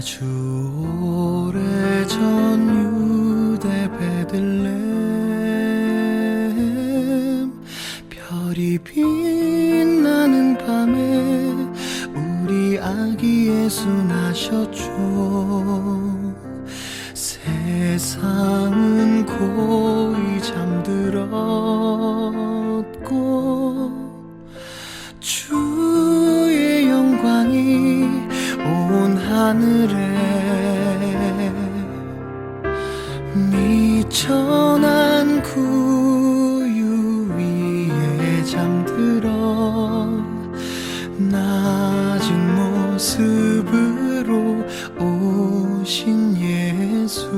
아주 오래전 유대 베들레헴 별이 빛나는 밤에 우리 아기 예수 나셨죠. 세상은 고이 잠들었고 주의 영광이 온 하늘에 미천한 구유 위에 잠들어 낮은 모습으로 오신 예수.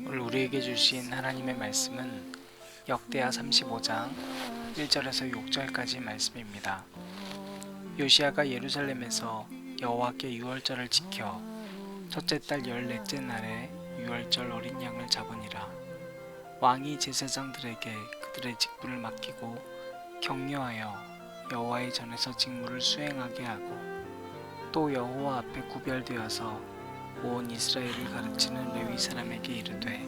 오늘 우리에게 주신 하나님의 말씀은 역대하 35장 1절에서 6절까지 말씀입니다. 요시야가 예루살렘에서 여호와께 유월절을 지켜 첫째 달 14째 날에 유월절 어린 양을 잡으니라. 왕이 제사장들에게 그들의 직분을 맡기고 격려하여 여호와의 전에서 직무를 수행하게 하고 또 여호와 앞에 구별되어서 온 이스라엘을 가르치는 레위 사람에게 이르되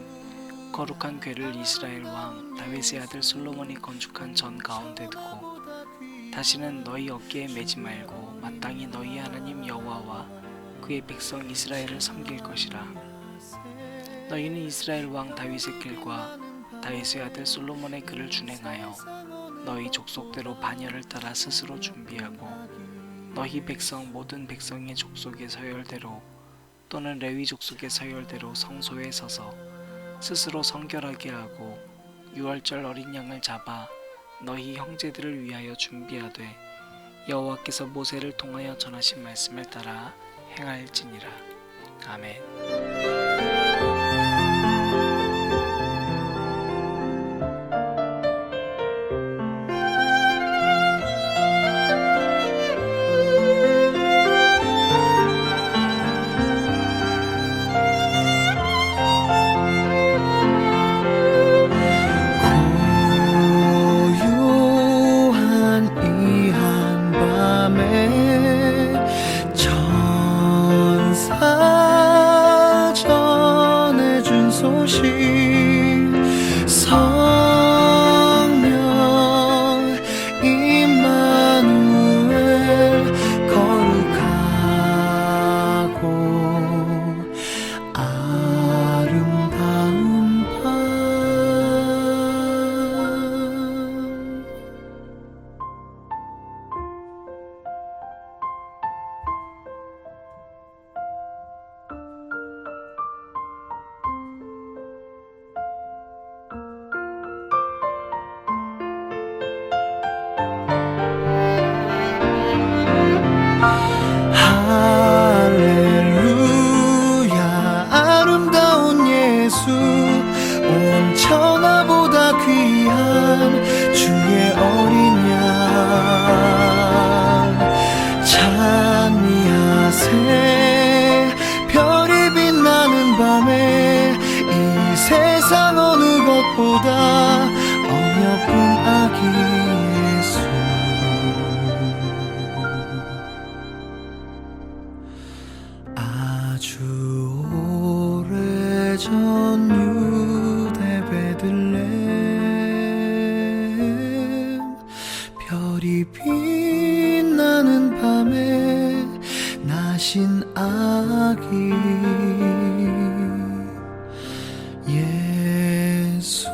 거룩한 궤를 이스라엘 왕 다윗의 아들 솔로몬이 건축한 전 가운데 두고 다시는 너희 어깨에 매지 말고 마땅히 너희 하나님 여호와와 그의 백성 이스라엘을 섬길 것이라. 너희는 이스라엘 왕 다윗의 길과 다윗의 아들 솔로몬의 글을 준행하여 너희 족속대로 반열을 따라 스스로 준비하고 너희 백성 모든 백성의 족속의 서열대로 또는 레위 족속의 서열대로 성소에 서서 스스로 성결하게 하고 유월절 어린 양을 잡아 너희 형제들을 위하여 준비하되 여호와께서 모세를 통하여 전하신 말씀을 따라 행할지니라. 아멘. 성령 임마누엘 거룩하고 아름다운 밤. 할렐루야 아름다운 예수 온 천하보다 귀한 주의 어린 양 찬미하세. 별이 빛나는 밤에 이 세상 어느 것보다 어여쁜 아기 예수. 아주 오래전 유대 베들레헴 별이 빛나는 밤에 나신 아기 예수.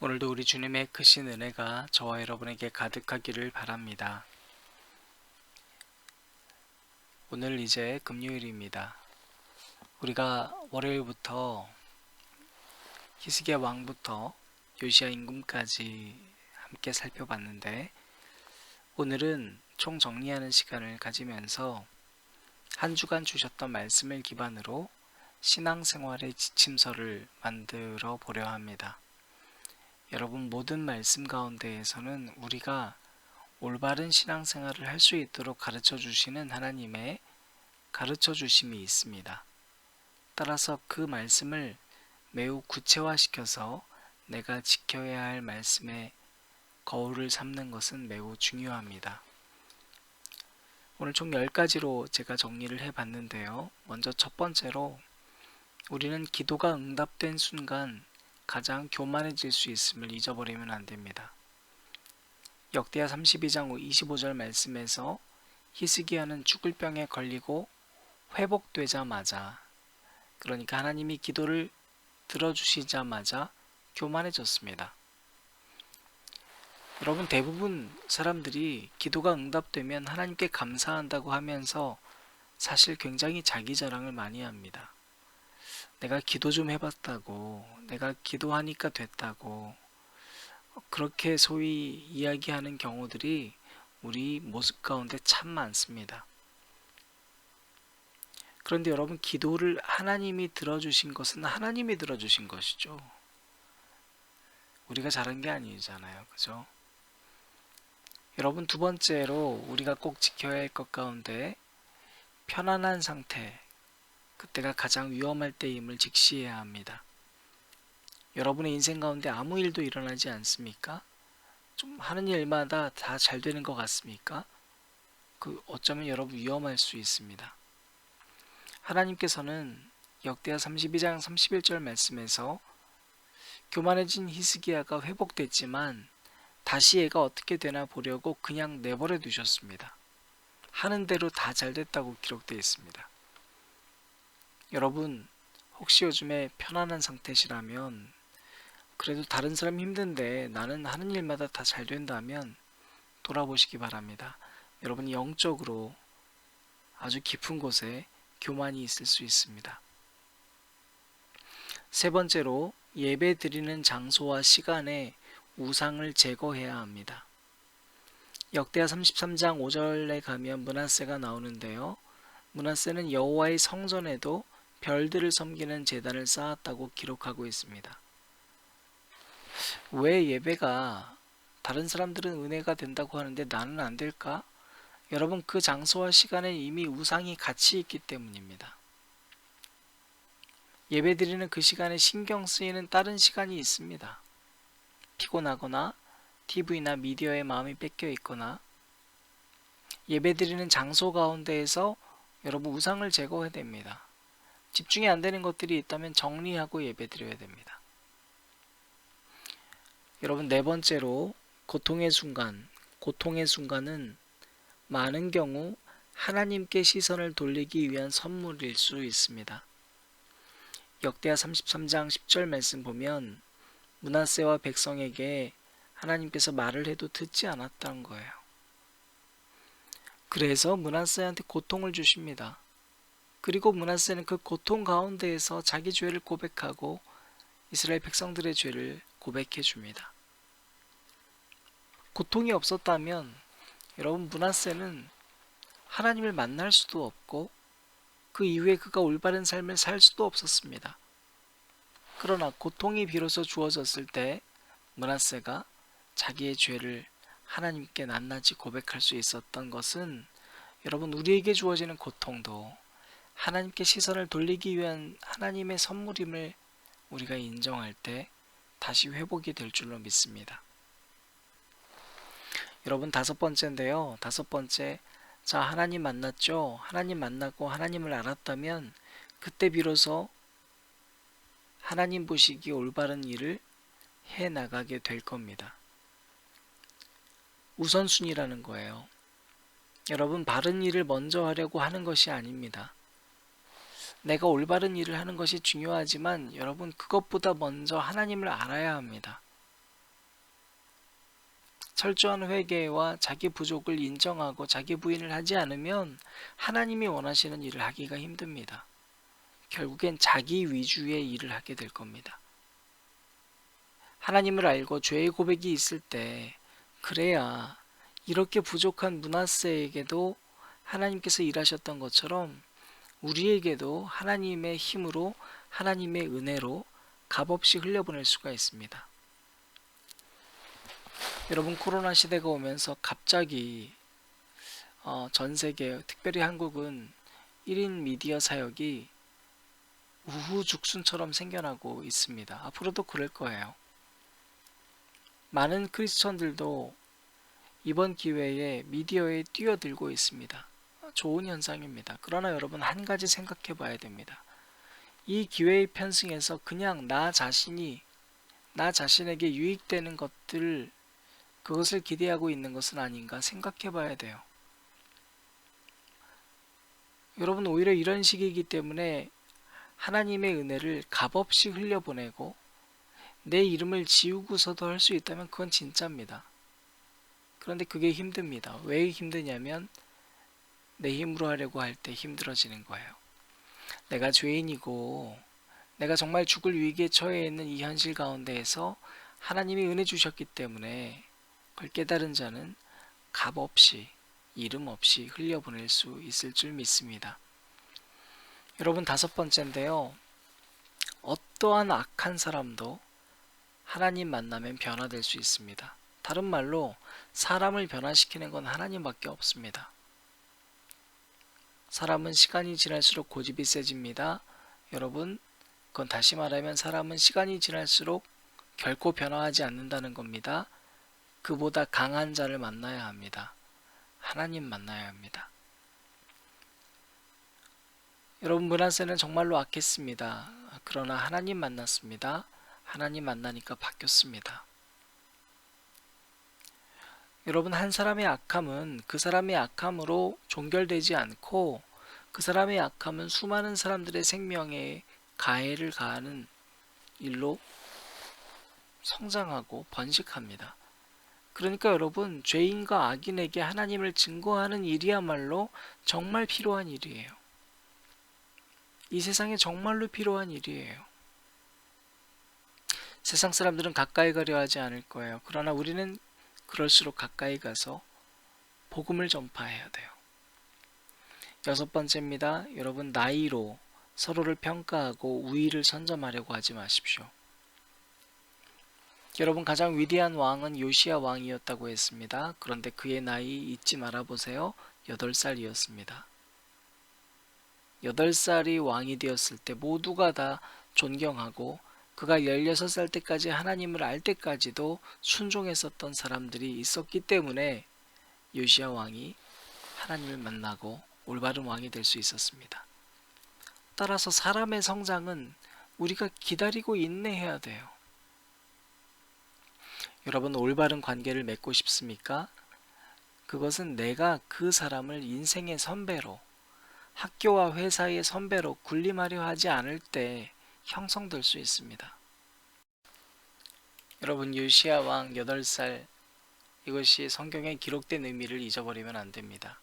오늘도 우리 주님의 크신 은혜가 저와 여러분에게 가득하기를 바랍니다. 오늘 이제 금요일입니다. 우리가 월요일부터 히스기야 왕부터 요시야 임금까지 함께 살펴봤는데 오늘은 총 정리하는 시간을 가지면서 한 주간 주셨던 말씀을 기반으로 신앙생활의 지침서를 만들어 보려 합니다. 여러분, 모든 말씀 가운데에서는 우리가 올바른 신앙생활을 할 수 있도록 가르쳐 주시는 하나님의 가르쳐 주심이 있습니다. 따라서 그 말씀을 매우 구체화시켜서 내가 지켜야 할 말씀의 거울을 삼는 것은 매우 중요합니다. 오늘 총 10가지로 제가 정리를 해봤는데요. 먼저 첫 번째로 우리는 기도가 응답된 순간 가장 교만해질 수 있음을 잊어버리면 안 됩니다. 역대하 32장 25절 말씀에서 히스기야는 죽을 병에 걸리고 회복되자마자, 그러니까 하나님이 기도를 들어주시자마자 교만해졌습니다. 여러분, 대부분 사람들이 기도가 응답되면 하나님께 감사한다고 하면서 사실 굉장히 자기 자랑을 많이 합니다. 내가 기도 좀 해봤다고, 내가 기도하니까 됐다고, 그렇게 소위 이야기하는 경우들이 우리 모습 가운데 참 많습니다. 그런데 여러분, 기도를 하나님이 들어주신 것은 하나님이 들어주신 것이죠. 우리가 잘한 게 아니잖아요. 그죠? 여러분, 두 번째로 우리가 꼭 지켜야 할 것 가운데 편안한 상태, 그때가 가장 위험할 때임을 직시해야 합니다. 여러분의 인생 가운데 아무 일도 일어나지 않습니까? 좀 하는 일마다 다 잘 되는 것 같습니까? 어쩌면 여러분 위험할 수 있습니다. 하나님께서는 역대하 32장 31절 말씀에서 교만해진 히스기야가 회복됐지만 다시 얘가 어떻게 되나 보려고 그냥 내버려 두셨습니다. 하는 대로 다 잘 됐다고 기록되어 있습니다. 여러분, 혹시 요즘에 편안한 상태시라면, 그래도 다른 사람 힘든데 나는 하는 일마다 다 잘 된다면 돌아보시기 바랍니다. 여러분, 영적으로 아주 깊은 곳에 교만이 있을 수 있습니다. 세 번째로, 예배 드리는 장소와 시간에 우상을 제거해야 합니다. 역대하 33장 5절에 가면 므낫세가 나오는데요. 므낫세는 여호와의 성전에도 별들을 섬기는 제단을 쌓았다고 기록하고 있습니다. 왜 예배가 다른 사람들은 은혜가 된다고 하는데 나는 안 될까? 여러분, 그 장소와 시간에 이미 우상이 같이 있기 때문입니다. 예배드리는 그 시간에 신경 쓰이는 다른 시간이 있습니다. 피곤하거나 TV나 미디어에 마음이 뺏겨 있거나, 예배드리는 장소 가운데에서 여러분 우상을 제거해야 됩니다. 집중이 안 되는 것들이 있다면 정리하고 예배드려야 됩니다. 여러분, 네 번째로 고통의 순간. 고통의 순간은 많은 경우 하나님께 시선을 돌리기 위한 선물일 수 있습니다. 역대하 33장 10절 말씀 보면 므낫세와 백성에게 하나님께서 말을 해도 듣지 않았다는 거예요. 그래서 므낫세한테 고통을 주십니다. 그리고 므낫세는 그 고통 가운데에서 자기 죄를 고백하고 이스라엘 백성들의 죄를 고백해 줍니다. 고통이 없었다면 여러분, 므낫세는 하나님을 만날 수도 없고 그 이후에 그가 올바른 삶을 살 수도 없었습니다. 그러나 고통이 비로소 주어졌을 때 므낫세가 자기의 죄를 하나님께 낱낱이 고백할 수 있었던 것은, 여러분, 우리에게 주어지는 고통도 하나님께 시선을 돌리기 위한 하나님의 선물임을 우리가 인정할 때 다시 회복이 될 줄로 믿습니다. 여러분, 다섯 번째인데요. 다섯 번째, 자, 하나님 만났죠? 하나님 만나고 하나님을 알았다면 그때 비로소 하나님 보시기에 올바른 일을 해나가게 될 겁니다. 우선순위라는 거예요. 여러분, 바른 일을 먼저 하려고 하는 것이 아닙니다. 내가 올바른 일을 하는 것이 중요하지만 여러분, 그것보다 먼저 하나님을 알아야 합니다. 철저한 회개와 자기 부족을 인정하고 자기 부인을 하지 않으면 하나님이 원하시는 일을 하기가 힘듭니다. 결국엔 자기 위주의 일을 하게 될 겁니다. 하나님을 알고 죄의 고백이 있을 때, 그래야 이렇게 부족한 므낫세에게도 하나님께서 일하셨던 것처럼 우리에게도 하나님의 힘으로, 하나님의 은혜로 값없이 흘려보낼 수가 있습니다. 여러분, 코로나 시대가 오면서 갑자기 전 세계, 특별히 한국은 1인 미디어 사역이 우후죽순처럼 생겨나고 있습니다. 앞으로도 그럴 거예요. 많은 크리스천들도 이번 기회에 미디어에 뛰어들고 있습니다. 좋은 현상입니다. 그러나 여러분 한 가지 생각해 봐야 됩니다. 이 기회의 편승에서 그냥 나 자신에게 유익되는 것들, 그것을 기대하고 있는 것은 아닌가 생각해 봐야 돼요. 여러분 오히려 이런 시기이기 때문에 하나님의 은혜를 값없이 흘려보내고 내 이름을 지우고서도 할 수 있다면 그건 진짜입니다. 그런데 그게 힘듭니다. 왜 힘드냐면 내 힘으로 하려고 할 때 힘들어지는 거예요. 내가 죄인이고 내가 정말 죽을 위기에 처해 있는 이 현실 가운데에서 하나님이 은혜 주셨기 때문에 그걸 깨달은 자는 값없이 이름 없이 흘려보낼 수 있을 줄 믿습니다. 여러분 다섯 번째인데요. 어떠한 악한 사람도 하나님 만나면 변화될 수 있습니다. 다른 말로 사람을 변화시키는 건 하나님밖에 없습니다. 사람은 시간이 지날수록 고집이 세집니다. 여러분, 그건 다시 말하면 사람은 시간이 지날수록 결코 변화하지 않는다는 겁니다. 그보다 강한 자를 만나야 합니다. 하나님 만나야 합니다. 여러분 므낫세는 정말로 악했습니다. 그러나 하나님 만났습니다. 하나님 만나니까 바뀌었습니다. 여러분 한 사람의 악함은 그 사람의 악함으로 종결되지 않고 그 사람의 악함은 수많은 사람들의 생명에 가해를 가하는 일로 성장하고 번식합니다. 그러니까 여러분 죄인과 악인에게 하나님을 증거하는 일이야말로 정말 필요한 일이에요. 이 세상에 정말로 필요한 일이에요. 세상 사람들은 가까이 가려 하지 않을 거예요. 그러나 우리는 그럴수록 가까이 가서 복음을 전파해야 돼요. 여섯 번째입니다. 여러분 나이로 서로를 평가하고 우위를 선점하려고 하지 마십시오. 여러분 가장 위대한 왕은 요시야 왕이었다고 했습니다. 그런데 그의 나이 잊지 말아보세요. 8살이었습니다. 8살이 왕이 되었을 때 모두가 다 존경하고 그가 16살 때까지 하나님을 알 때까지도 순종했었던 사람들이 있었기 때문에 요시야 왕이 하나님을 만나고 올바른 왕이 될 수 있었습니다. 따라서 사람의 성장은 우리가 기다리고 인내해야 돼요. 여러분 올바른 관계를 맺고 싶습니까? 그것은 내가 그 사람을 인생의 선배로, 학교와 회사의 선배로 군림하려 하지 않을 때 형성될 수 있습니다. 여러분 요시야 왕 8살, 이것이 성경에 기록된 의미를 잊어버리면 안 됩니다.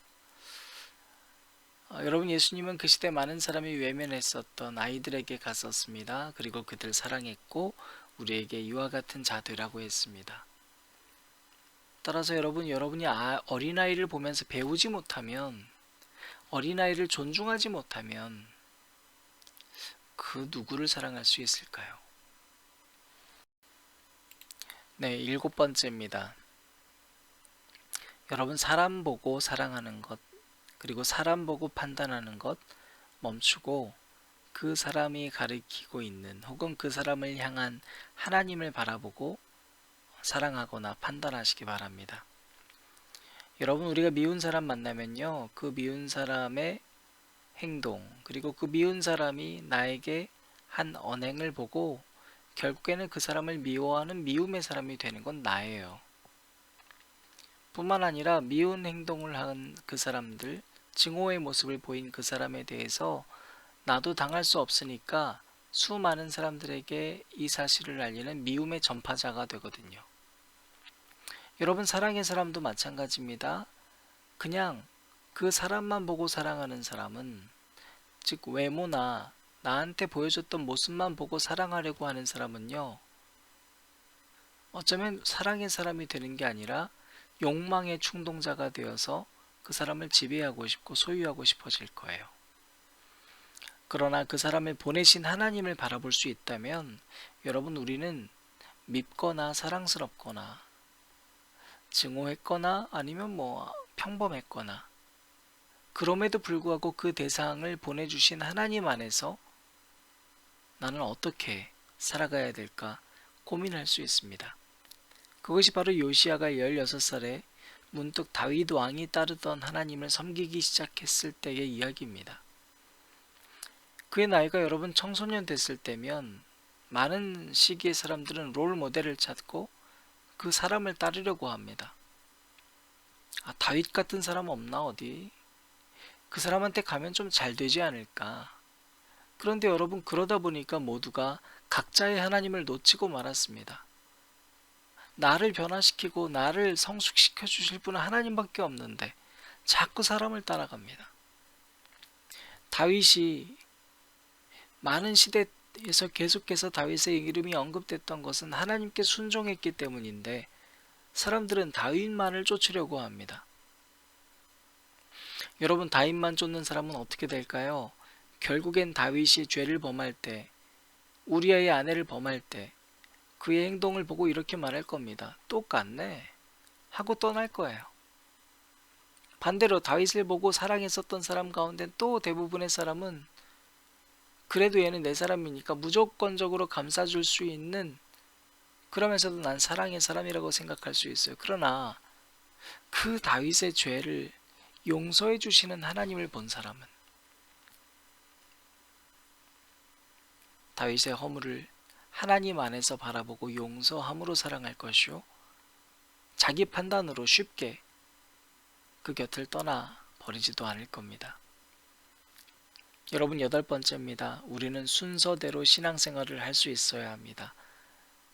여러분 예수님은 그 시대 많은 사람이 외면했었던 아이들에게 갔었습니다. 그리고 그들 사랑했고 우리에게 이와 같은 자 되라고 했습니다. 따라서 여러분이 어린아이를 보면서 배우지 못하면, 어린아이를 존중하지 못하면 그 누구를 사랑할 수 있을까요? 네, 7번째입니다. 여러분 사람 보고 사랑하는 것, 그리고 사람 보고 판단하는 것 멈추고 그 사람이 가리키고 있는 혹은 그 사람을 향한 하나님을 바라보고 사랑하거나 판단하시기 바랍니다. 여러분 우리가 미운 사람 만나면요, 그 미운 사람의 행동 그리고 그 미운 사람이 나에게 한 언행을 보고 결국에는 그 사람을 미워하는 미움의 사람이 되는 건 나예요. 뿐만 아니라 미운 행동을 한 그 사람들, 증오의 모습을 보인 그 사람에 대해서 나도 당할 수 없으니까 수많은 사람들에게 이 사실을 알리는 미움의 전파자가 되거든요. 여러분 사랑의 사람도 마찬가지입니다. 그냥 그 사람만 보고 사랑하는 사람은, 즉 외모나 나한테 보여줬던 모습만 보고 사랑하려고 하는 사람은요, 어쩌면 사랑의 사람이 되는 게 아니라 욕망의 충동자가 되어서 그 사람을 지배하고 싶고 소유하고 싶어질 거예요. 그러나 그 사람을 보내신 하나님을 바라볼 수 있다면 여러분 우리는 밉거나 사랑스럽거나 증오했거나 아니면 평범했거나 그럼에도 불구하고 그 대상을 보내주신 하나님 안에서 나는 어떻게 살아가야 될까 고민할 수 있습니다. 그것이 바로 요시야가 16살에 문득 다윗 왕이 따르던 하나님을 섬기기 시작했을 때의 이야기입니다. 그의 나이가 여러분 청소년 됐을 때면 많은 시기의 사람들은 롤 모델을 찾고 그 사람을 따르려고 합니다. 다윗 같은 사람 없나 어디? 그 사람한테 가면 좀 잘 되지 않을까? 그런데 여러분 그러다 보니까 모두가 각자의 하나님을 놓치고 말았습니다. 나를 변화시키고 나를 성숙시켜 주실 분은 하나님밖에 없는데 자꾸 사람을 따라갑니다. 다윗이 많은 시대에서 계속해서 다윗의 이름이 언급됐던 것은 하나님께 순종했기 때문인데 사람들은 다윗만을 쫓으려고 합니다. 여러분 다윗만 쫓는 사람은 어떻게 될까요? 결국엔 다윗이 죄를 범할 때, 우리아의 아내를 범할 때 그의 행동을 보고 이렇게 말할 겁니다. 똑같네 하고 떠날 거예요. 반대로 다윗을 보고 사랑했었던 사람 가운데 또 대부분의 사람은 그래도 얘는 내 사람이니까 무조건적으로 감싸줄 수 있는, 그러면서도 난 사랑의 사람이라고 생각할 수 있어요. 그러나 그 다윗의 죄를 용서해 주시는 하나님을 본 사람은 다윗의 허물을 하나님 안에서 바라보고 용서함으로 사랑할 것이요 자기 판단으로 쉽게 그 곁을 떠나 버리지도 않을 겁니다. 여러분 8번째입니다. 우리는 순서대로 신앙생활을 할 수 있어야 합니다.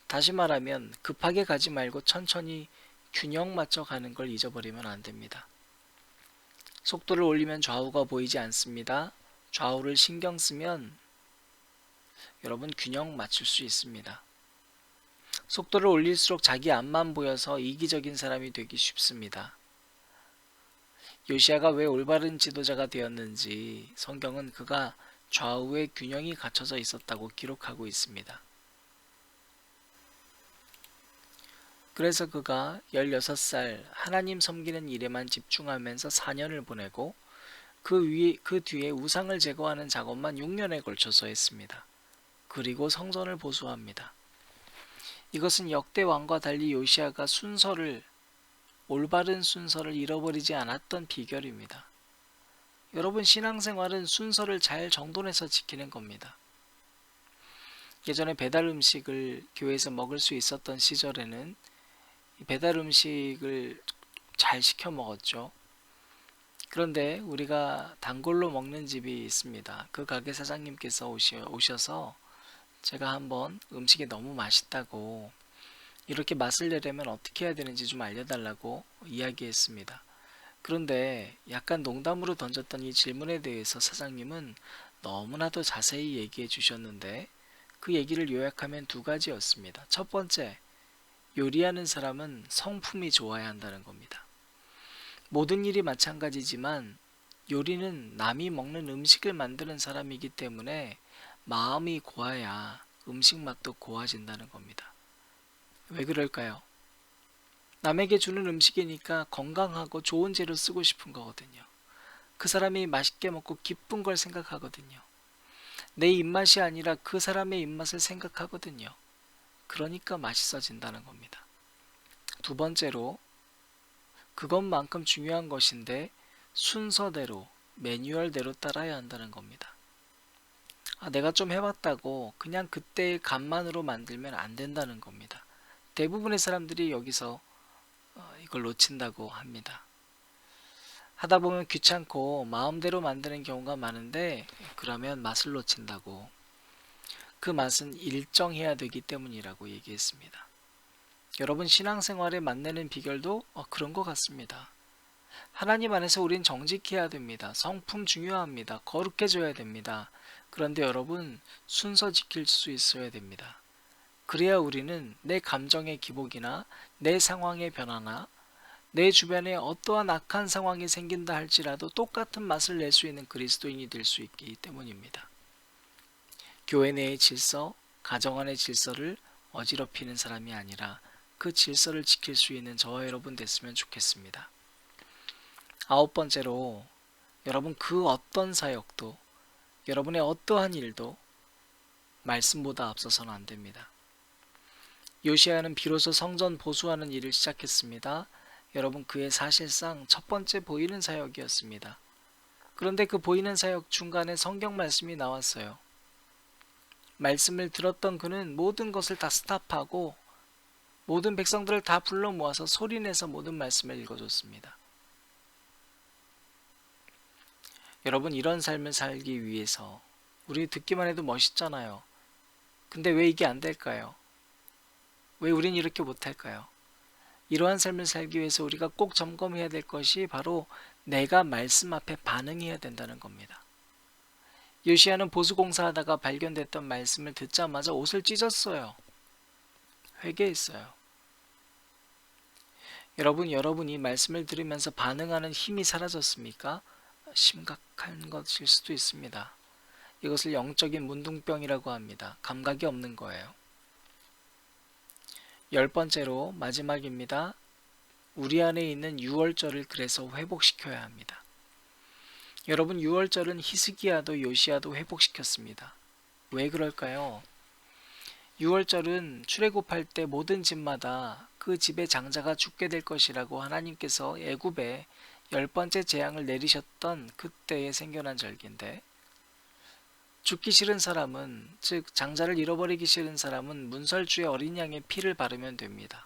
다시 말하면 급하게 가지 말고 천천히 균형 맞춰 가는 걸 잊어버리면 안 됩니다. 속도를 올리면 좌우가 보이지 않습니다. 좌우를 신경 쓰면 여러분 균형 맞출 수 있습니다. 속도를 올릴수록 자기 앞만 보여서 이기적인 사람이 되기 쉽습니다. 요시야가 왜 올바른 지도자가 되었는지 성경은 그가 좌우의 균형이 갖춰져 있었다고 기록하고 있습니다. 그래서 그가 16살 하나님 섬기는 일에만 집중하면서 4년을 보내고 그 뒤에 우상을 제거하는 작업만 6년에 걸쳐서 했습니다. 그리고 성전을 보수합니다. 이것은 역대 왕과 달리 요시야가 올바른 순서를 잃어버리지 않았던 비결입니다. 여러분 신앙생활은 순서를 잘 정돈해서 지키는 겁니다. 예전에 배달 음식을 교회에서 먹을 수 있었던 시절에는 배달 음식을 잘 시켜 먹었죠. 그런데 우리가 단골로 먹는 집이 있습니다. 그 가게 사장님께서 오셔서 제가 한번 음식이 너무 맛있다고 이렇게 맛을 내려면 어떻게 해야 되는지 좀 알려달라고 이야기했습니다. 그런데 약간 농담으로 던졌던 이 질문에 대해서 사장님은 너무나도 자세히 얘기해 주셨는데 그 얘기를 요약하면 2가지였습니다. 첫 번째, 요리하는 사람은 성품이 좋아야 한다는 겁니다. 모든 일이 마찬가지지만 요리는 남이 먹는 음식을 만드는 사람이기 때문에 마음이 고와야 음식 맛도 고와진다는 겁니다. 왜 그럴까요? 남에게 주는 음식이니까 건강하고 좋은 재료 쓰고 싶은 거거든요. 그 사람이 맛있게 먹고 기쁜 걸 생각하거든요. 내 입맛이 아니라 그 사람의 입맛을 생각하거든요. 그러니까 맛있어진다는 겁니다. 2번째로 그것만큼 중요한 것인데 순서대로 매뉴얼대로 따라야 한다는 겁니다. 내가 좀 해봤다고 그냥 그때의 간만으로 만들면 안 된다는 겁니다. 대부분의 사람들이 여기서 이걸 놓친다고 합니다. 하다 보면 귀찮고 마음대로 만드는 경우가 많은데 그러면 맛을 놓친다고. 그 맛은 일정해야 되기 때문이라고 얘기했습니다. 여러분 신앙생활에 만나는 비결도 그런 것 같습니다. 하나님 안에서 우린 정직해야 됩니다. 성품 중요합니다. 거룩해져야 됩니다. 그런데 여러분 순서 지킬 수 있어야 됩니다. 그래야 우리는 내 감정의 기복이나 내 상황의 변화나 내 주변에 어떠한 악한 상황이 생긴다 할지라도 똑같은 맛을 낼 수 있는 그리스도인이 될 수 있기 때문입니다. 교회 내의 질서, 가정 안의 질서를 어지럽히는 사람이 아니라 그 질서를 지킬 수 있는 저와 여러분 됐으면 좋겠습니다. 9번째로 여러분 그 어떤 사역도 여러분의 어떠한 일도 말씀보다 앞서서는 안 됩니다. 요시야는 비로소 성전 보수하는 일을 시작했습니다. 여러분, 그의 사실상 첫 번째 보이는 사역이었습니다. 그런데 그 보이는 사역 중간에 성경 말씀이 나왔어요. 말씀을 들었던 그는 모든 것을 다 스탑하고 모든 백성들을 다 불러 모아서 소리내서 모든 말씀을 읽어줬습니다. 여러분, 이런 삶을 살기 위해서 우리 듣기만 해도 멋있잖아요. 근데 왜 이게 안 될까요? 왜 우린 이렇게 못할까요? 이러한 삶을 살기 위해서 우리가 꼭 점검해야 될 것이 바로 내가 말씀 앞에 반응해야 된다는 겁니다. 요시야는 보수공사하다가 발견됐던 말씀을 듣자마자 옷을 찢었어요. 회개했어요. 여러분이 말씀을 들으면서 반응하는 힘이 사라졌습니까? 심각한 것일 수도 있습니다. 이것을 영적인 문둥병이라고 합니다. 감각이 없는 거예요. 10번째로 마지막입니다. 우리 안에 있는 유월절을 그래서 회복시켜야 합니다. 여러분, 유월절은 히스기야도 요시야도 회복시켰습니다. 왜 그럴까요? 유월절은 출애굽할 때 모든 집마다 그 집의 장자가 죽게 될 것이라고 하나님께서 애굽에 10번째 재앙을 내리셨던 그때에 생겨난 절기인데, 죽기 싫은 사람은, 즉 장자를 잃어버리기 싫은 사람은 문설주에 어린 양의 피를 바르면 됩니다.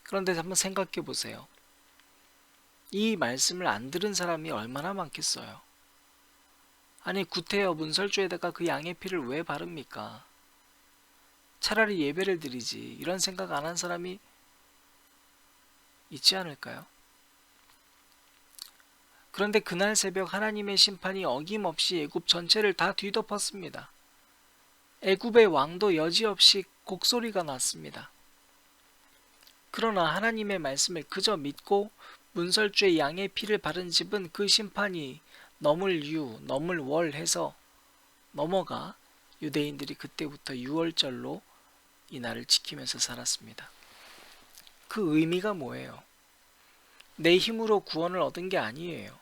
그런데 한번 생각해 보세요. 이 말씀을 안 들은 사람이 얼마나 많겠어요? 아니, 구태여 문설주에다가 그 양의 피를 왜 바릅니까? 차라리 예배를 드리지, 이런 생각 안 한 사람이 있지 않을까요? 그런데 그날 새벽 하나님의 심판이 어김없이 애굽 전체를 다 뒤덮었습니다. 애굽의 왕도 여지없이 곡소리가 났습니다. 그러나 하나님의 말씀을 그저 믿고 문설주의 양의 피를 바른 집은 그 심판이 넘을 유, 넘을 월 해서 넘어가 유대인들이 그때부터 유월절로 이 날을 지키면서 살았습니다. 그 의미가 뭐예요? 내 힘으로 구원을 얻은 게 아니에요.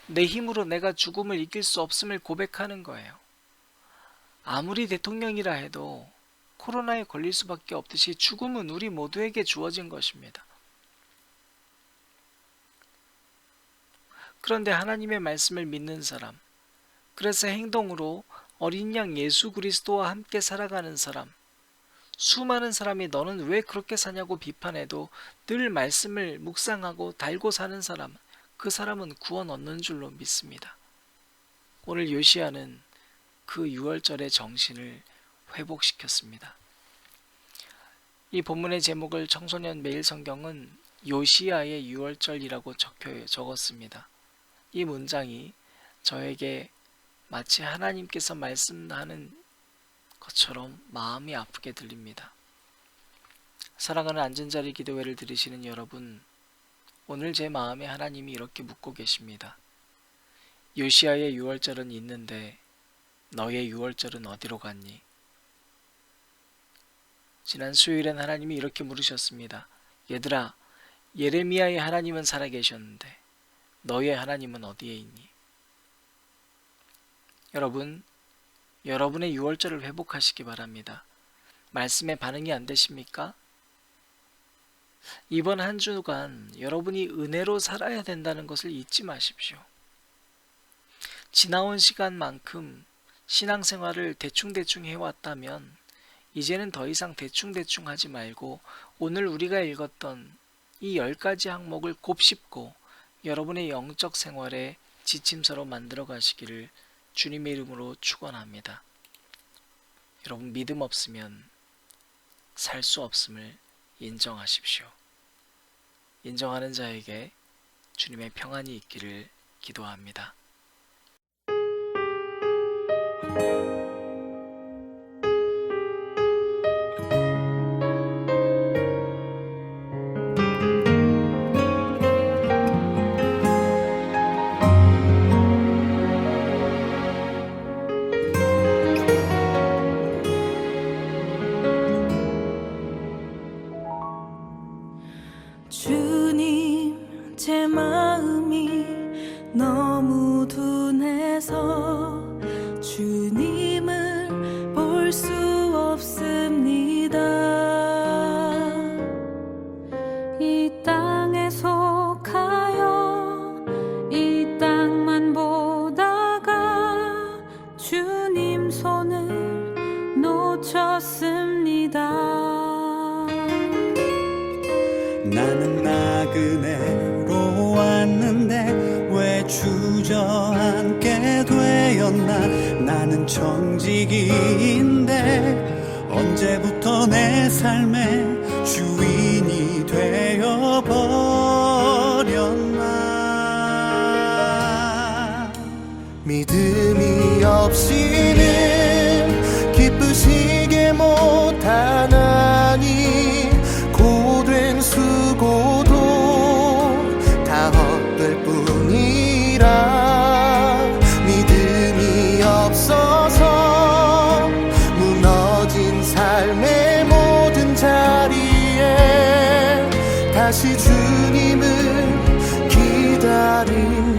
내 힘으로 내가 죽음을 이길 수 없음을 고백하는 거예요. 아무리 대통령이라 해도 코로나에 걸릴 수밖에 없듯이 죽음은 우리 모두에게 주어진 것입니다. 그런데 하나님의 말씀을 믿는 사람, 그래서 행동으로 어린 양 예수 그리스도와 함께 살아가는 사람, 수많은 사람이 너는 왜 그렇게 사냐고 비판해도 늘 말씀을 묵상하고 달고 사는 사람, 그 사람은 구원 얻는 줄로 믿습니다. 오늘 요시야는 그 유월절의 정신을 회복시켰습니다. 이 본문의 제목을 청소년 매일 성경은 요시야의 유월절이라고 적었습니다. 이 문장이 저에게 마치 하나님께서 말씀하는 것처럼 마음이 아프게 들립니다. 사랑하는 앉은자리 기도회를 들으시는 여러분, 오늘 제 마음에 하나님이 이렇게 묻고 계십니다. 요시야의 유월절은 있는데 너의 유월절은 어디로 갔니? 지난 수요일엔 하나님이 이렇게 물으셨습니다. 얘들아, 예레미야의 하나님은 살아계셨는데 너의 하나님은 어디에 있니? 여러분, 여러분의 유월절을 회복하시기 바랍니다. 말씀에 반응이 안 되십니까? 이번 한 주간 여러분이 은혜로 살아야 된다는 것을 잊지 마십시오. 지나온 시간만큼 신앙생활을 대충대충 해왔다면 이제는 더 이상 대충대충 하지 말고 오늘 우리가 읽었던 이 10가지 항목을 곱씹고 여러분의 영적 생활의 지침서로 만들어 가시기를 주님의 이름으로 축원합니다. 여러분, 믿음 없으면 살 수 없음을 인정하십시오. 인정하는 자에게 주님의 평안이 있기를 기도합니다. 주님, 제 마음이 너무 둔해서 주님 놓쳤습니다. 나는 나그네로 왔는데 왜 주저앉게 되었나. 나는 청지기인데 언제부터 내 삶의 주인이 되어버렸나. 믿음이 없이는 기쁘시게 못하나니 고된 수고도 다 헛될 뿐이라. 믿음이 없어서 무너진 삶의 모든 자리에 다시 주님을 기다립니다.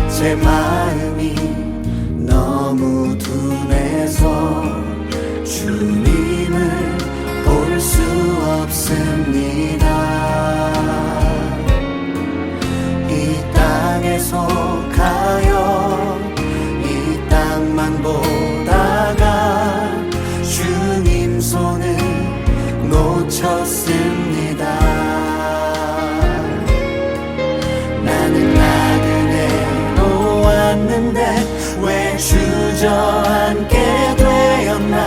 제 마음이 너무 둔해서 주님을 볼 수 없습니다. 이 땅에 속하여 이 땅만 보다가 주님 손을 놓쳤습니다. 나는 나그네로 왔는데 왜 주저앉게 되었나.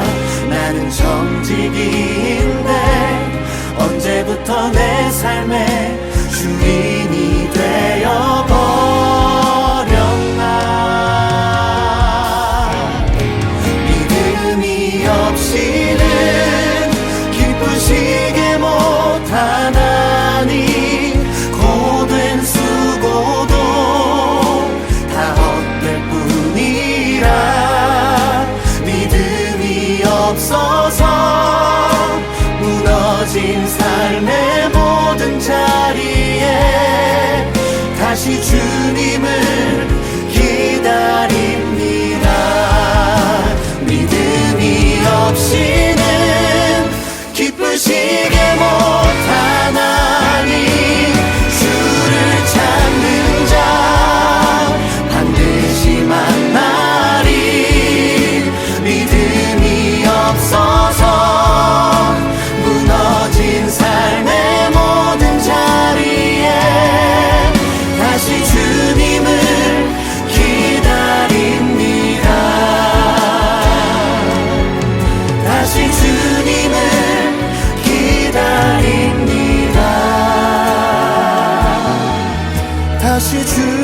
나는 청지기인데 언제부터 내 삶의 주인이 되어버렸나. 믿음이 없이는 기쁘시게 못하나니 고된 수고도 다 헛될 뿐이라. 믿음이 없어서 무너진 삶의 모든 자리에 다시 주님을 기다립니다. 믿음이 없이는 기쁘시게 못하나니 주를 찾는 자 반드시 만나리. 믿음이 없어서 무너진 삶의 모든 자리에 다시 주님을 기다립니다. 다시 주님을 기다립니다. 다시 주